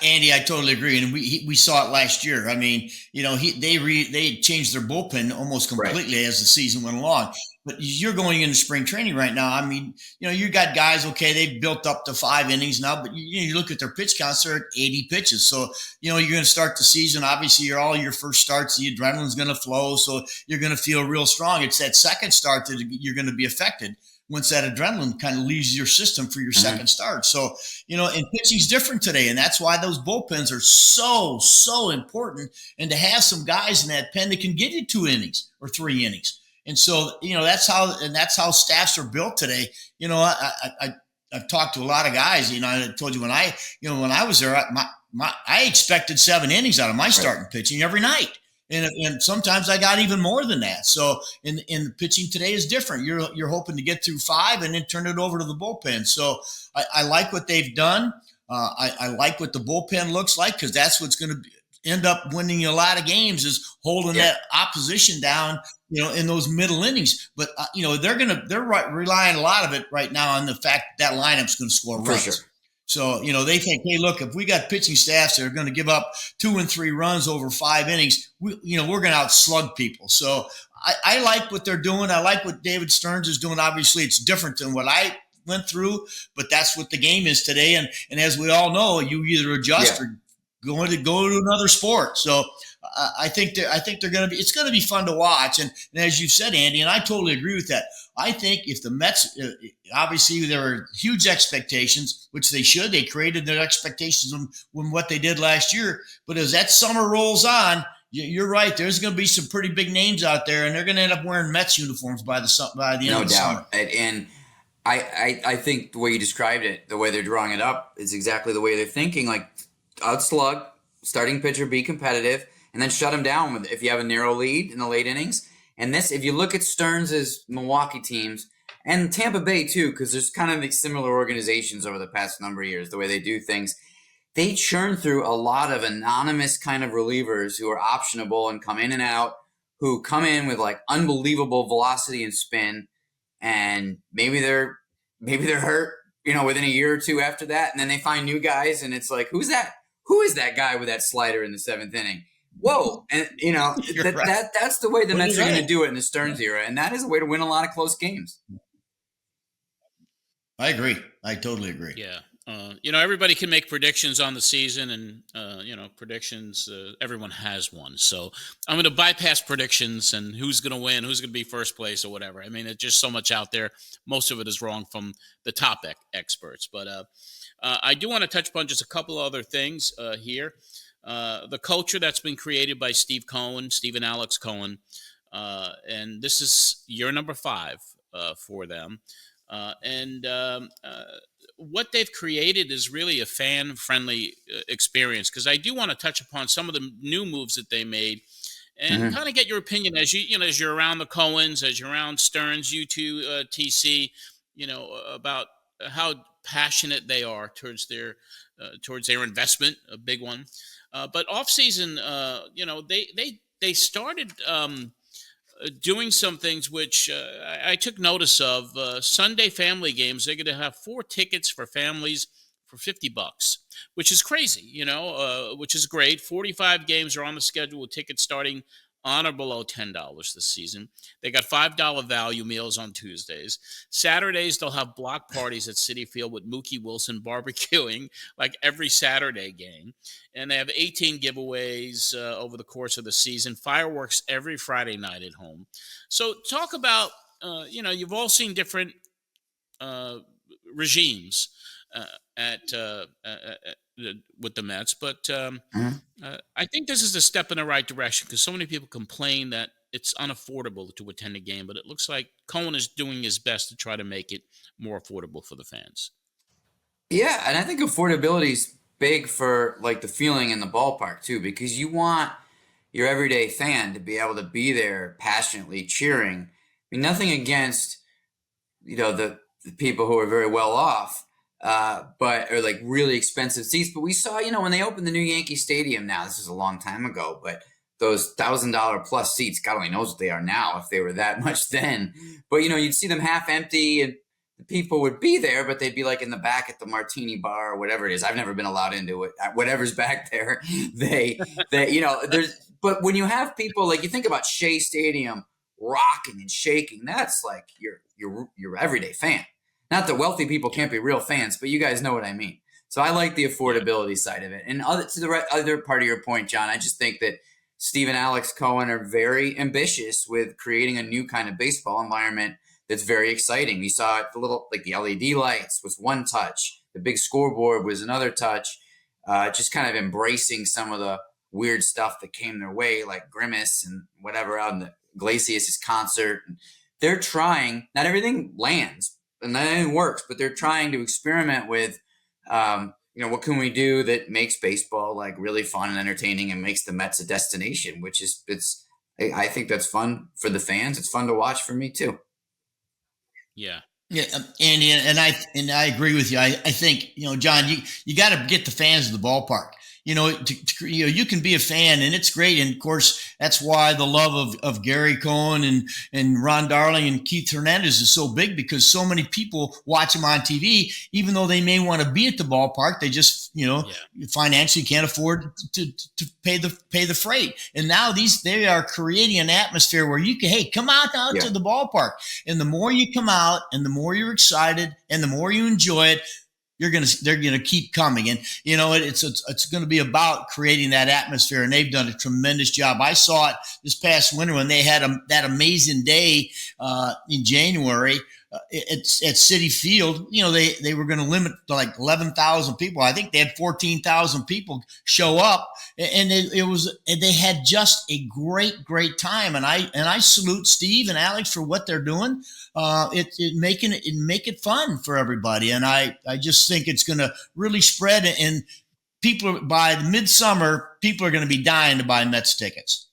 Andy, I totally agree, and we saw it last year. I mean, they changed their bullpen almost completely as the season went along. But you're going into spring training right now. I mean, you got guys. Okay, they built up to 5 innings now, but you look at their pitch counts; they're at 80 pitches. So you're going to start the season. Obviously, all your first starts, the adrenaline's going to flow, so you're going to feel real strong. It's that second start that you're going to be affected once that adrenaline kind of leaves your system for your second start. So, and pitching's different today. And that's why those bullpens are so important. And to have some guys in that pen that can get you 2 innings or 3 innings. And so, that's how staffs are built today. I've talked to a lot of guys, I told you when I was there, I expected 7 innings out of my starting pitching every night. And sometimes I got even more than that. So in the pitching today is different. You're hoping to get through 5 and then turn it over to the bullpen. So I like what they've done. I like what the bullpen looks like, because that's what's going to end up winning you a lot of games, is holding that opposition down, in those middle innings. But they're relying a lot of it right now on the fact that lineup's going to score runs. Sure. So, they think, hey, look, if we got pitching staffs that are going to give up 2 and 3 runs over 5 innings, we're going to outslug people. So I like what they're doing. I like what David Stearns is doing. Obviously, it's different than what I went through, but that's what the game is today. And as we all know, you either adjust or go to another sport. So I think they're going to be. It's going to be fun to watch. And as you said, Andy, and I totally agree with that. I think if the Mets, obviously there are huge expectations, which they should. They created their expectations when what they did last year. But as that summer rolls on, you're right. There's going to be some pretty big names out there, and they're going to end up wearing Mets uniforms by the end of the summer. No doubt. And I think the way you described it, the way they're drawing it up, is exactly the way they're thinking. Like, outslug, starting pitcher, be competitive, and then shut them down if you have a narrow lead in the late innings. And this, if you look at Stearns' Milwaukee teams and Tampa Bay too, because there's kind of similar organizations over the past number of years, the way they do things, they churn through a lot of anonymous kind of relievers who are optionable and come in and out, who come in with like unbelievable velocity and spin, and maybe they're hurt, within a year or two after that, and then they find new guys, and it's like, who's that? Who is that guy with that slider in the seventh inning? Whoa! And that's the way the Mets are going to do it in the Stearns era, and that is a way to win a lot of close games. I agree. I totally agree. Yeah. Everybody can make predictions on the season, and, predictions, everyone has one. So I'm going to bypass predictions and who's going to win, who's going to be first place or whatever. I mean, it's just so much out there. Most of it is wrong from the top experts. But I do want to touch upon just a couple other things here. The culture that's been created by Steve and Alex Cohen. And this is year number 5 for them. What they've created is really a fan-friendly experience, because I do want to touch upon some of the new moves that they made and kind of get your opinion as as you're around the Cohens, as you're around Stearns, you two, TC, about how passionate they are towards their investment, a big one. But off season, they started doing some things which I took notice of. Sunday family games, they're going to have 4 tickets for families for $50, which is crazy, which is great. 45 games are on the schedule with tickets starting on or below $10 this season. They got $5 value meals on Tuesdays. Saturdays, they'll have block parties at Citi Field with Mookie Wilson barbecuing like every Saturday game. And they have 18 giveaways over the course of the season. Fireworks every Friday night at home. So talk about, you've all seen different regimes with the Mets, but I think this is a step in the right direction, because so many people complain that it's unaffordable to attend a game, but it looks like Cohen is doing his best to try to make it more affordable for the fans. Yeah, and I think affordability is big for like the feeling in the ballpark too, because you want your everyday fan to be able to be there passionately cheering. I mean, nothing against the people who are very well off, but are like really expensive seats. But we saw, when they opened the new Yankee Stadium now, this is a long time ago, but those $1,000 plus seats, God only knows what they are now, if they were that much then. But, you'd see them half empty, and the people would be there, but they'd be like in the back at the Martini bar or whatever it is. I've never been allowed into it. Whatever's back there, but when you have people, like you think about Shea Stadium rocking and shaking, that's like your everyday fan. Not that wealthy people can't be real fans, but you guys know what I mean. So I like the affordability side of it. And to the other part of your point, John, I just think that Steve and Alex Cohen are very ambitious with creating a new kind of baseball environment that's very exciting. You saw it, the LED lights was one touch. The big scoreboard was another touch. Just kind of embracing some of the weird stuff that came their way, like Grimace and whatever out in the Iglesias' concert. They're trying, not everything lands and not everything works, but they're trying to experiment with, what can we do that makes baseball like really fun and entertaining and makes the Mets a destination, I think that's fun for the fans. It's fun to watch for me too. Yeah. Yeah, Andy, and I agree with you. I think, John, you got to get the fans to the ballpark. You can be a fan, and it's great. And of course, that's why the love of Gary Cohen and Ron Darling and Keith Hernandez is so big, because so many people watch them on TV, even though they may want to be at the ballpark. They just, financially can't afford to pay the freight. And now they are creating an atmosphere where you can, hey, come out to the ballpark. And the more you come out and the more you're excited and the more you enjoy it, they're gonna keep coming, and it's going to be about creating that atmosphere, and they've done a tremendous job. I saw it this past winter when they had that amazing day in January at Citi Field. They were going to limit to like 11,000 people. I think they had 14,000 people show up, and they had just a great time. And I salute Steve and Alex for what they're doing. Make it fun for everybody, and I just think it's going to really spread. And people by midsummer, people are going to be dying to buy Mets tickets.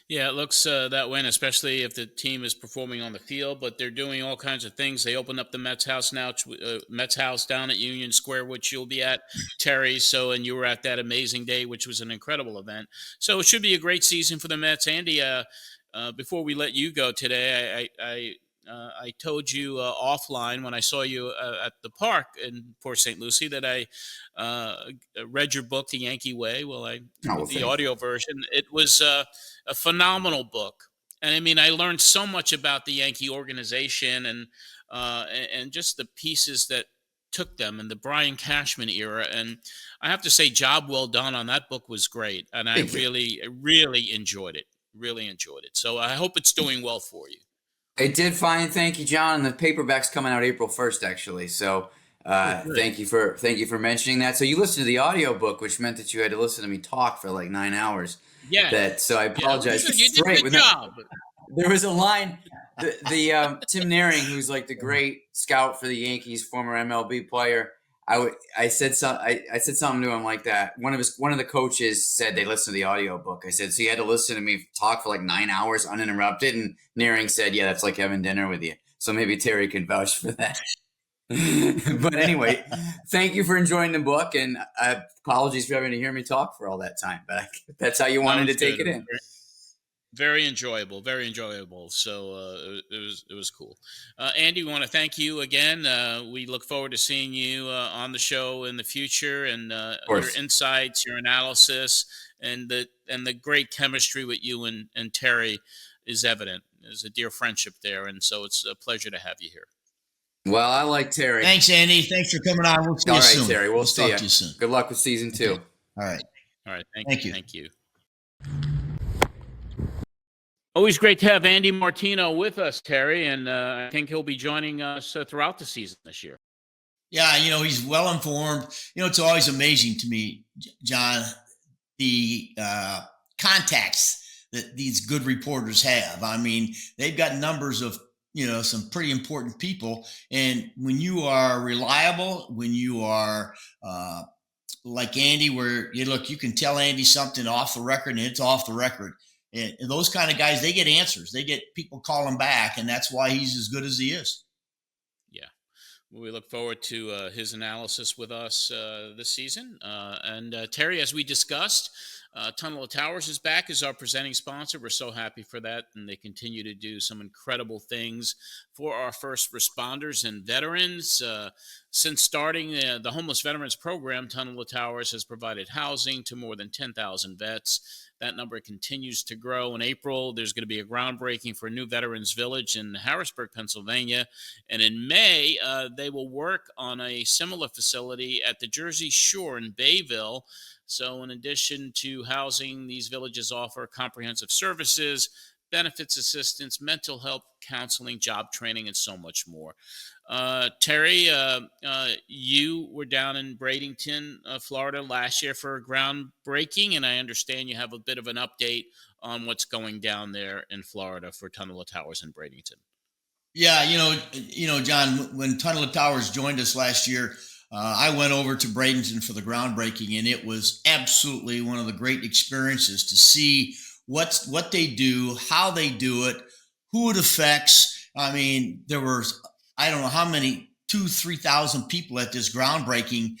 Yeah, it looks that way, and especially if the team is performing on the field. But they're doing all kinds of things. They opened up the Mets house now, Mets house down at Union Square, which you'll be at, Terry. So, and you were at that amazing day, which was an incredible event. So it should be a great season for the Mets. Andy, before we let you go today, I told you offline when I saw you at the park in Port St. Lucie that I read your book, The Yankee Way. Well, Oh, the thank audio version. It was a phenomenal book, and I mean, I learned so much about the Yankee organization and just the pieces that took them in the Brian Cashman era. And I have to say, job well done on that book was great, and I thank you. really enjoyed it. Really enjoyed it. So I hope it's doing well for you. It did fine, thank you, John. And the paperback's coming out April 1st, actually. So Good. thank you for mentioning that. So you listened to the audiobook, which meant that you had to listen to me talk for like 9 hours. Yes. So I Yeah, apologize. you did a Straight good job. there was a line. Tim Naring, who's like the great scout for the Yankees, former MLB player. I said something to him like that. One of the coaches said they listened to the audiobook. I said, so you had to listen to me talk for like 9 hours uninterrupted, and Naring said, yeah, that's like having dinner with you. So maybe Terry can vouch for that. But anyway, thank you for enjoying the book, and apologies for having to hear me talk for all that time. But that's how you That wanted to was take good. it in. Very enjoyable, very enjoyable. So it was cool. Andy, we want to thank you again. We look forward to seeing you on the show in the future, and Of your course. insights, your analysis, and the great chemistry with you and Terry is evident. There's a dear friendship there, and so it's a pleasure to have you here. Well, I like Terry. Thanks, Andy. Thanks for coming on. We'll see All you right, soon. Terry. We'll Let's see talk you. to you soon. Good luck with season 2. Okay. All right. All right, Thank you. Thank you. Always great to have Andy Martino with us, Terry, and I think he'll be joining us throughout the season this year. Yeah, he's well informed. It's always amazing to me, John, the contacts that these good reporters have. I mean, they've got numbers of some pretty important people, and when you are reliable, when you are like Andy, where you can tell Andy something off the record and it's off the record. And those kind of guys, they get answers. They get people calling back, and that's why he's as good as he is. Yeah. Well, we look forward to his analysis with us this season. And Terry, as we discussed, Tunnel of Towers is back as our presenting sponsor. We're so happy for that, and they continue to do some incredible things for our first responders and veterans. Since starting the Homeless Veterans Program, Tunnel of Towers has provided housing to more than 10,000 vets. That number continues to grow. In April, there's going to be a groundbreaking for a new Veterans Village in Harrisburg, Pennsylvania. And in May, they will work on a similar facility at the Jersey Shore in Bayville. So in addition to housing, these villages offer comprehensive services, benefits assistance, mental health counseling, job training, and so much more. Terry, you were down in Bradenton, Florida last year for a groundbreaking, and I understand you have a bit of an update on what's going down there in Florida for Tunnel of Towers in Bradenton. Yeah, John, when Tunnel of Towers joined us last year, I went over to Bradenton for the groundbreaking, and it was absolutely one of the great experiences to see what they do, how they do it, who it affects. I mean, there were, I don't know how many, 2,000-3,000 people at this groundbreaking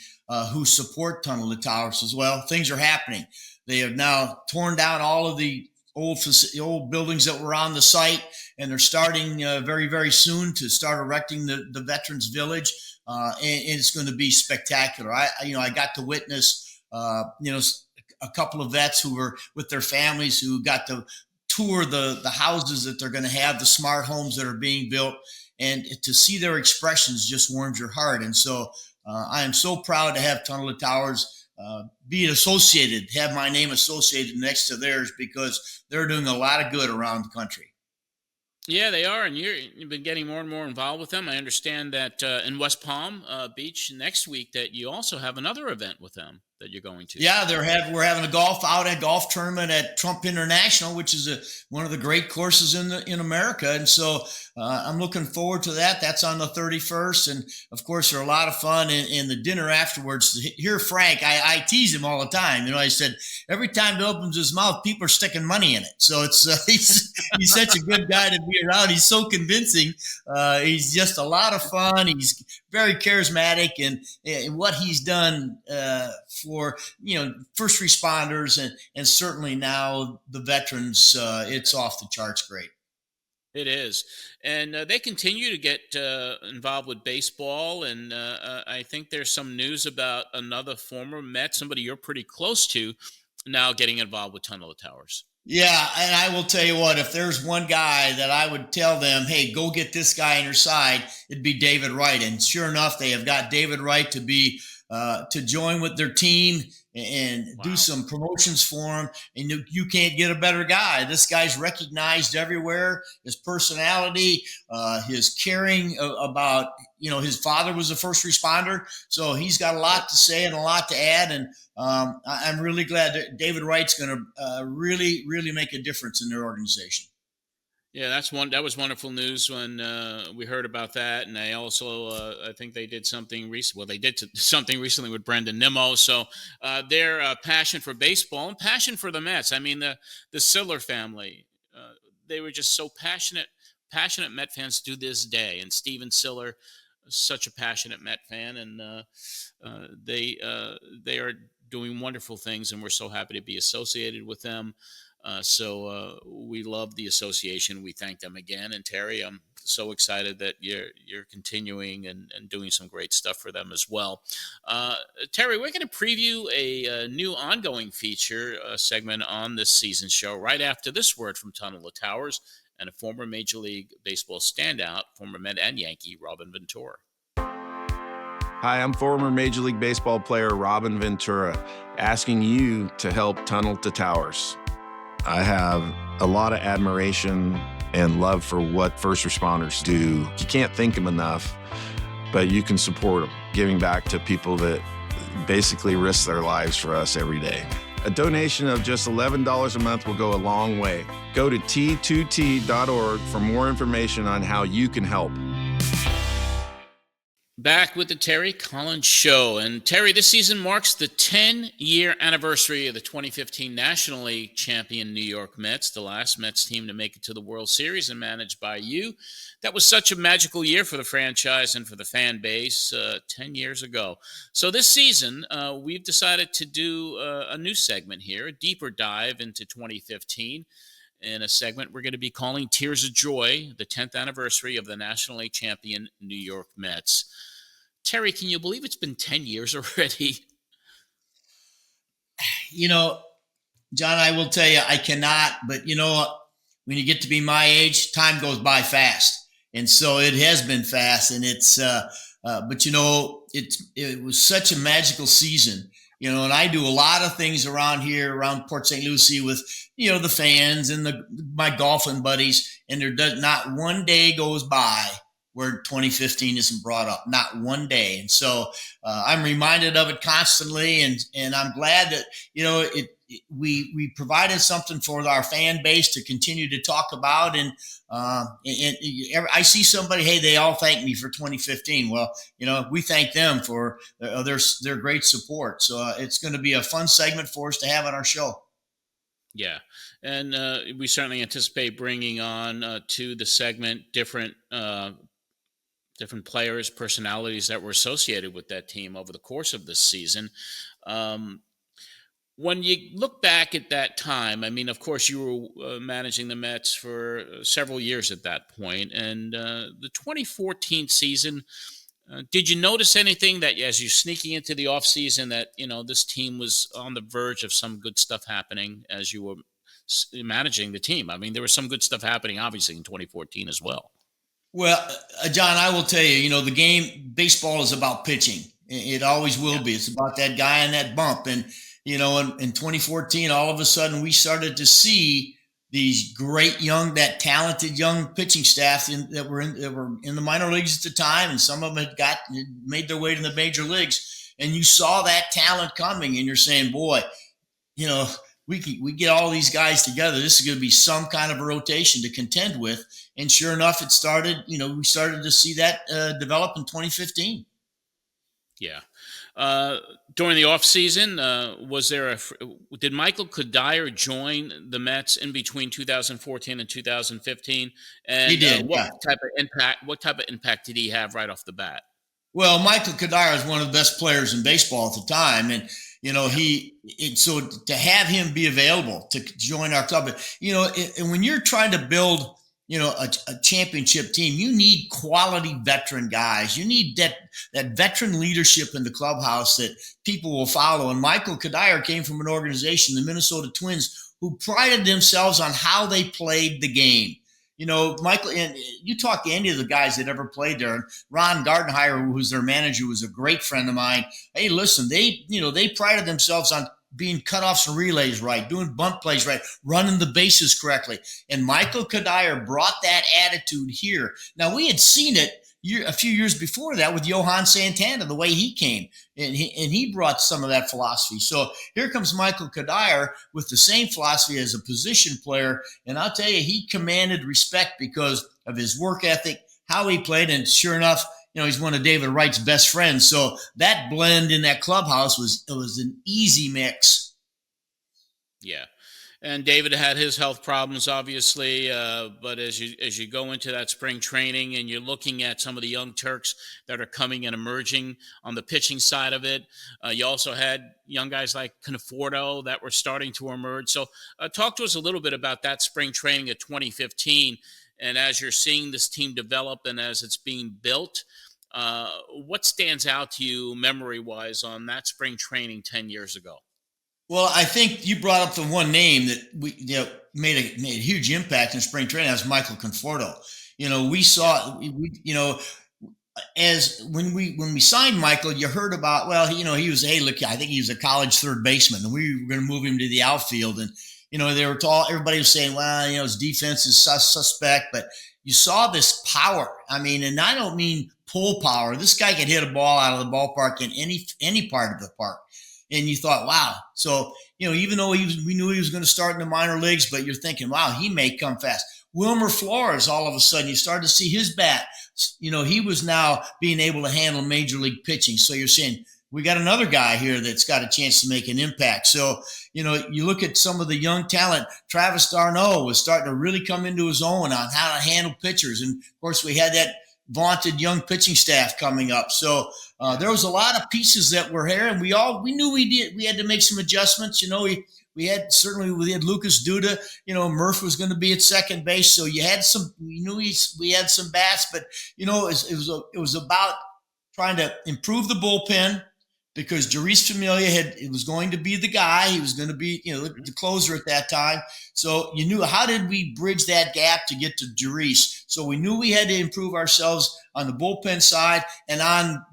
who support Tunnel of Towers as well. Things are happening. They have now torn down all of the old buildings that were on the site, and they're starting very, very soon to start erecting the Veterans Village. And it's going to be spectacular. I got to witness, a couple of vets who were with their families who got to tour the houses that they're going to have, the smart homes that are being built, and to see their expressions just warms your heart. And so I am so proud to have Tunnel of Towers be associated, have my name associated next to theirs, because they're doing a lot of good around the country. Yeah, they are, and you've been getting more and more involved with them. I understand that in West Palm Beach next week that you also have another event with them. that you're going to. Yeah, we're having a golf tournament at Trump International, which is one of the great courses in America, and so I'm looking forward to that. That's on the 31st, and of course, they're a lot of fun. And the dinner afterwards. Here, Frank, I tease him all the time. You know, I said every time he opens his mouth, people are sticking money in it. So it's he's such a good guy to be around. He's so convincing. He's just a lot of fun. He's very charismatic, and what he's done for first responders and certainly now the veterans, it's off the charts great. It is, and they continue to get involved with baseball, and I think there's some news about another former Met, somebody you're pretty close to, now getting involved with Tunnel of Towers. Yeah, and I will tell you what, if there's one guy that I would tell them, hey, go get this guy on your side, it'd be David Wright. And sure enough, they have got David Wright to join with their team and do some promotions for him. And you can't get a better guy. This guy's recognized everywhere. His personality, his caring about, his father was a first responder. So he's got a lot to say and a lot to add. And I'm really glad that David Wright's going to really, really make a difference in their organization. Yeah, that was wonderful news when we heard about that, and they also I think they did something recently. Well, they did something recently with Brendan Nimmo. So their passion for baseball and passion for the Mets. I mean, the Siller family, they were just so passionate Met fans to this day. And Steven Siller, such a passionate Met fan, and they are doing wonderful things, and we're so happy to be associated with them. So we love the association. We thank them again. And Terry, I'm so excited that you're continuing and doing some great stuff for them as well. Terry, we're going to preview a new ongoing feature segment on this season's show right after this word from Tunnel of Towers and a former Major League Baseball standout, former Met and Yankee, Robin Ventura. Hi, I'm former Major League Baseball player Robin Ventura, asking you to help Tunnel to Towers. I have a lot of admiration and love for what first responders do. You can't thank them enough, but you can support them, giving back to people that basically risk their lives for us every day. A donation of just $11 a month will go a long way. Go to t2t.org for more information on how you can help. Back with the Terry Collins Show. And Terry, this season marks the 10-year anniversary of the 2015 National League champion New York Mets, the last Mets team to make it to the World Series and managed by you. That was such a magical year for the franchise and for the fan base 10 years ago. So this season, we've decided to do a new segment here, a deeper dive into 2015. In a segment we're going to be calling Tears of Joy, the 10th anniversary of the National League champion New York Mets. Terry, can you believe it's been 10 years already? John, I will tell you, I cannot, but when you get to be my age, time goes by fast. And so it has been fast, and it's, but it was such a magical season. And I do a lot of things around here, around Port St. Lucie with, the fans and my golfing buddies. And not one day goes by where 2015 isn't brought up, not one day. And so I'm reminded of it constantly. And I'm glad that, we provided something for our fan base to continue to talk about. And I see somebody, hey, they all thank me for 2015. Well, we thank them for their great support. So it's going to be a fun segment for us to have on our show. Yeah. And we certainly anticipate bringing on to the segment different players, personalities that were associated with that team over the course of this season. When you look back at that time, I mean, of course, you were managing the Mets for several years at that point. And the 2014 season, did you notice anything that as you're sneaking into the offseason that, this team was on the verge of some good stuff happening as you were managing the team? I mean, there was some good stuff happening, obviously, in 2014 as well. Well, John, I will tell you, the game, baseball is about pitching. It always will be. It's about that guy on that bump. And, in 2014, all of a sudden we started to see these great that talented young pitching staff that were in the minor leagues at the time. And some of them had made their way to the major leagues. and you saw that talent coming, and you're saying, boy, we get all these guys together. This is going to be some kind of a rotation to contend with. And sure enough, it started, we started to see that develop in 2015. Yeah. During the offseason, did Michael Cuddyer join the Mets in between 2014 and 2015? And he did. What type of impact did he have right off the bat? Well, Michael Cuddyer is one of the best players in baseball at the time, and so to have him be available to join our club, and when you're trying to build, a championship team, you need quality veteran guys. You need that veteran leadership in the clubhouse that people will follow. And Michael Cuddyer came from an organization, the Minnesota Twins, who prided themselves on how they played the game. Michael, and you talk to any of the guys that ever played there. Ron Gardenhire, who's their manager, was a great friend of mine. Hey, listen, they prided themselves on being cutoffs and relays right, doing bunt plays right, running the bases correctly. And Michael Cuddyer brought that attitude here. Now, we had seen it a few years before that with Johan Santana, the way he came, and he brought some of that philosophy. So here comes Michael Cuddyer with the same philosophy as a position player, and I'll tell you, he commanded respect because of his work ethic, how he played, and sure enough, he's one of David Wright's best friends. So that blend in that clubhouse was an easy mix. Yeah. And David had his health problems, obviously, but as you go into that spring training and you're looking at some of the young Turks that are coming and emerging on the pitching side of it, you also had young guys like Conforto that were starting to emerge. So talk to us a little bit about that spring training of 2015. And as you're seeing this team develop and as it's being built, what stands out to you memory-wise on that spring training 10 years ago? Well, I think you brought up the one name that made a huge impact in spring training. That was Michael Conforto. We saw as when we signed Michael, you heard about, well, he was, hey, look, I think he was a college third baseman, and we were going to move him to the outfield. And everybody was saying, well, his defense is suspect, but you saw this power. I mean, and I don't mean pull power. This guy could hit a ball out of the ballpark in any part of the park. And you thought, wow. So, even though we knew he was going to start in the minor leagues, but you're thinking, wow, he may come fast. Wilmer Flores, all of a sudden, you started to see his bat. He was now being able to handle major league pitching. So you're saying, we got another guy here that's got a chance to make an impact. So, you look at some of the young talent. Travis d'Arnaud was starting to really come into his own on how to handle pitchers. And, of course, we had that vaunted young pitching staff coming up. So there was a lot of pieces that were here, and we knew we had to make some adjustments. We had Lucas Duda. Murph was going to be at second base, so you had some. We knew we had some bats, but it was about trying to improve the bullpen because Jurice Familia was going to be the guy. He was going to be the closer at that time. So you knew, how did we bridge that gap to get to Jurice? So we knew we had to improve ourselves on the bullpen side and on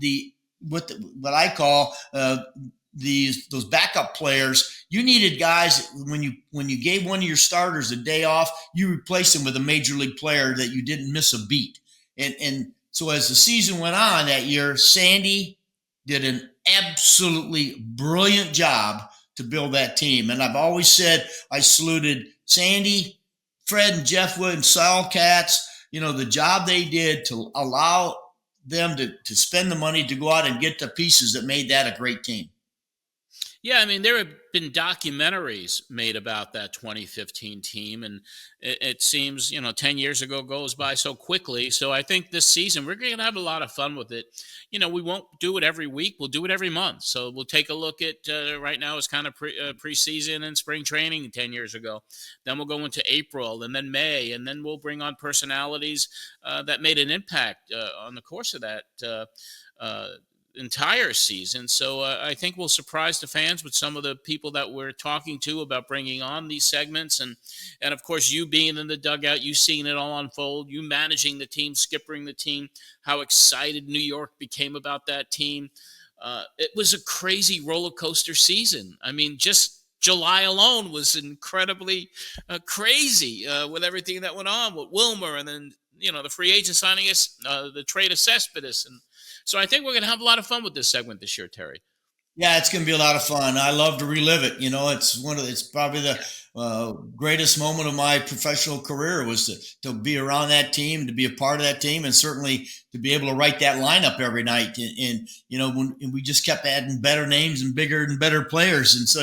what I call those backup players. You needed guys when you gave one of your starters a day off, you replaced him with a major league player that you didn't miss a beat. And so as the season went on that year, Sandy did an absolutely brilliant job to build that team. And I've always said I saluted Sandy, Fred, and Jeff Wood and Saul Katz, the job they did to allow them to spend the money to go out and get the pieces that made that a great team. Yeah, I mean, there have been documentaries made about that 2015 team, and it seems, 10 years ago goes by so quickly. So I think this season we're going to have a lot of fun with it. We won't do it every week. We'll do it every month. So we'll take a look at right now it's kind of preseason and spring training 10 years ago. Then we'll go into April and then May, and then we'll bring on personalities that made an impact on the course of that entire season. So I think we'll surprise the fans with some of the people that we're talking to about bringing on these segments. And of course, you being in the dugout, you seeing it all unfold, you managing the team, skippering the team, how excited New York became about that team. It was a crazy roller coaster season. I mean, just July alone was incredibly crazy with everything that went on with Wilmer, and then, the free agent signing us, the trade of Cespedes. And so I think we're going to have a lot of fun with this segment this year, Terry. Yeah, it's going to be a lot of fun. I love to relive it. It's probably the greatest moment of my professional career was to be around that team, to be a part of that team, and certainly to be able to write that lineup every night. And we just kept adding better names and bigger and better players. And so,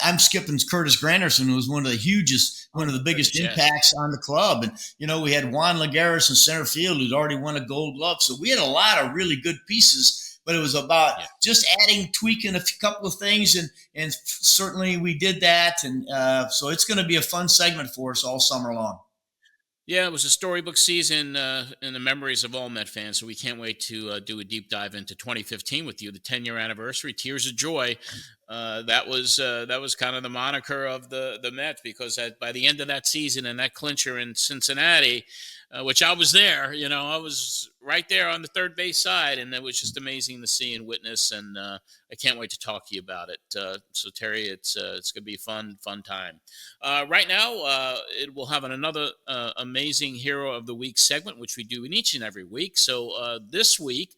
I'm skipping Curtis Granderson, who was one of the biggest impacts on the club. And, we had Juan Lagares in center field, who'd already won a Gold Glove. So we had a lot of really good pieces, but it was about just tweaking a couple of things, and certainly we did that. And so it's going to be a fun segment for us all summer long. Yeah, it was a storybook season in the memories of all Met fans. So we can't wait to do a deep dive into 2015 with you, the 10-year anniversary, Tears of Joy. That was kind of the moniker of the Mets, because by the end of that season and that clincher in Cincinnati, which I was there, I was right there on the third base side, and it was just amazing to see and witness. And I can't wait to talk to you about it. So Terry, it's going to be a fun time. Right now, it will have another amazing Hero of the Week segment, which we do in each and every week. So this week,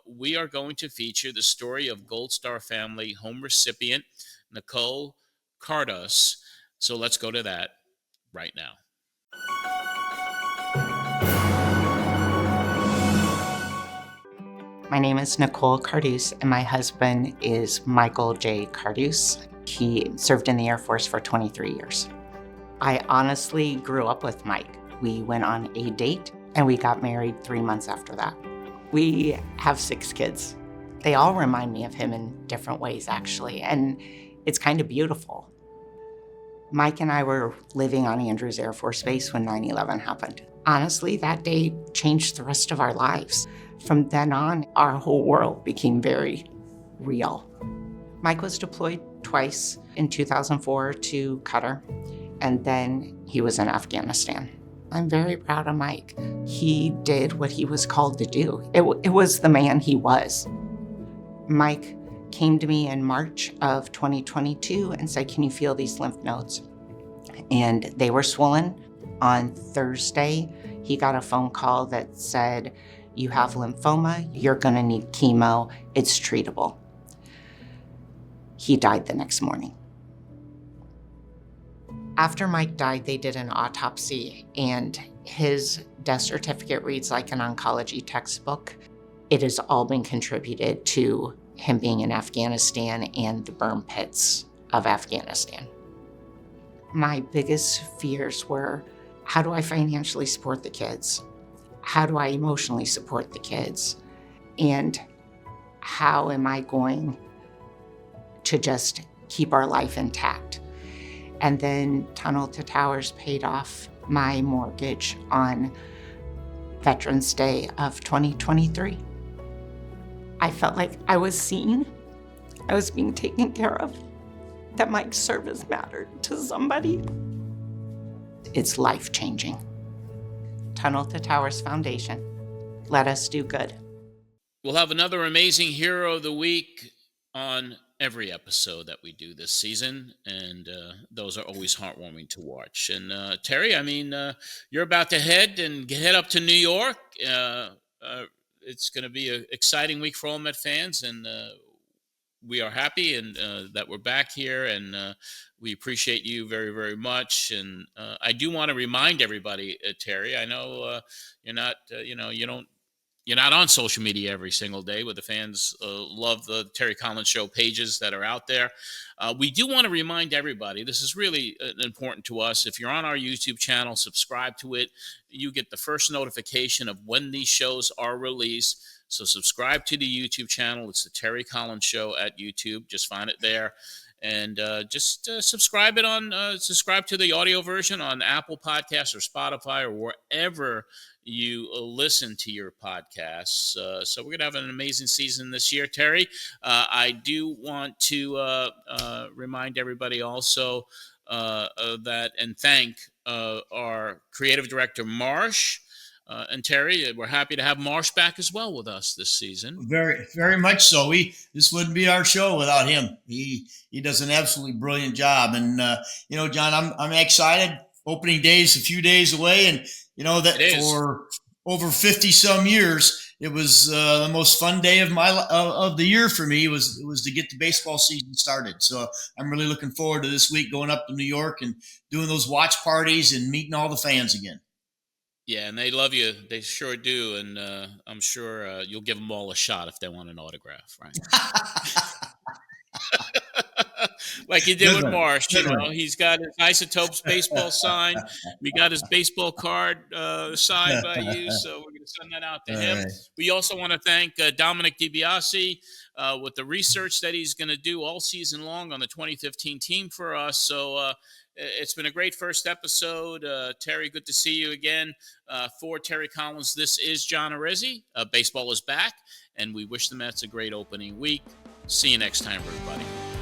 we are going to feature the story of Gold Star family home recipient Nicole Cardos. So let's go to that right now. My name is Nicole Cardos, and my husband is Michael J. Cardos. He served in the Air Force for 23 years. I honestly grew up with Mike. We went on a date, and we got married 3 months after that. We have 6 kids. They all remind me of him in different ways, actually, and it's kind of beautiful. Mike and I were living on Andrews Air Force Base when 9/11 happened. Honestly, that day changed the rest of our lives. From then on, our whole world became very real. Mike was deployed twice, in 2004 to Qatar, and then he was in Afghanistan. I'm very proud of Mike. He did what he was called to do. It was the man he was. Mike came to me in March of 2022 and said, "Can you feel these lymph nodes?" And they were swollen. On Thursday, he got a phone call that said, "You have lymphoma, you're gonna need chemo, it's treatable." He died the next morning. After Mike died, they did an autopsy, and his death certificate reads like an oncology textbook. It has all been contributed to him being in Afghanistan and the burn pits of Afghanistan. My biggest fears were, how do I financially support the kids? How do I emotionally support the kids? And how am I going to just keep our life intact? And then Tunnel to Towers paid off my mortgage on Veterans Day of 2023. I felt like I was seen, I was being taken care of, that Mike's service mattered to somebody. It's life-changing. Tunnel to Towers Foundation. Let us do good. We'll have another amazing Hero of the Week on every episode that we do this season, and those are always heartwarming to watch. And Terry, you're about to head up to New York. It's going to be an exciting week for all Met fans, and we are happy and that we're back here, and we appreciate you very, very much. And I do want to remind everybody, Terry, I know you're not, you're not on social media every single day, but the fans love the Terry Collins Show pages that are out there. We do want to remind everybody, this is really important to us. If you're on our YouTube channel, subscribe to it. You get the first notification of when these shows are released. So subscribe to the YouTube channel. It's the Terry Collins Show at YouTube. Just find it there. And subscribe to the audio version on Apple Podcasts or Spotify or wherever you listen to your podcasts. So we're going to have an amazing season this year, Terry. I do want to remind everybody also that and thank our creative director, Marsh. And Terry, we're happy to have Marsh back as well with us this season. Very, very much so. This wouldn't be our show without him. He does an absolutely brilliant job. And John, I'm excited. Opening day is a few days away, and that for over 50 some years, it was the most fun day of the year for me. It was to get the baseball season started. So I'm really looking forward to this week going up to New York and doing those watch parties and meeting all the fans again. Yeah, and they love you. They sure do. And I'm sure you'll give them all a shot if they want an autograph, right? Like he did with Marsh, he's got his Isotopes baseball signed. We got his baseball card signed by you, so we're going to send that out to him. Right. We also want to thank Dominic DiBiase with the research that he's going to do all season long on the 2015 team for us. So it's been a great first episode. Terry, good to see you again. For Terry Collins, this is John Arezzi. Baseball is back, and we wish the Mets a great opening week. See you next time, everybody.